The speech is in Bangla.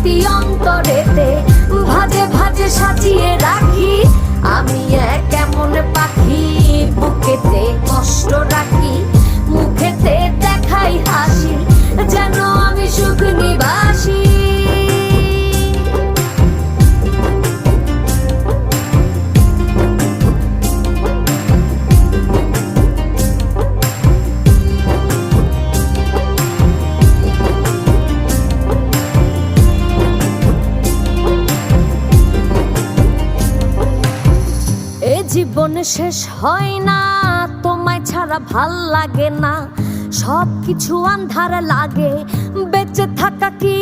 স্মৃতি অন্তরেতে ভাজে ভাজে সাজিয়ে রাখি। আমি এক এমন পাখি, বুকেতে কষ্ট রাখি, মুখেতে দেখাই হাসি, যেন আমি সুখ নিবাসী। জীবন শেষ হয় না, তোমায় ছাড়া ভাল লাগে না, সবকিছু আন্ধার লাগে, বেঁচে থাকা কি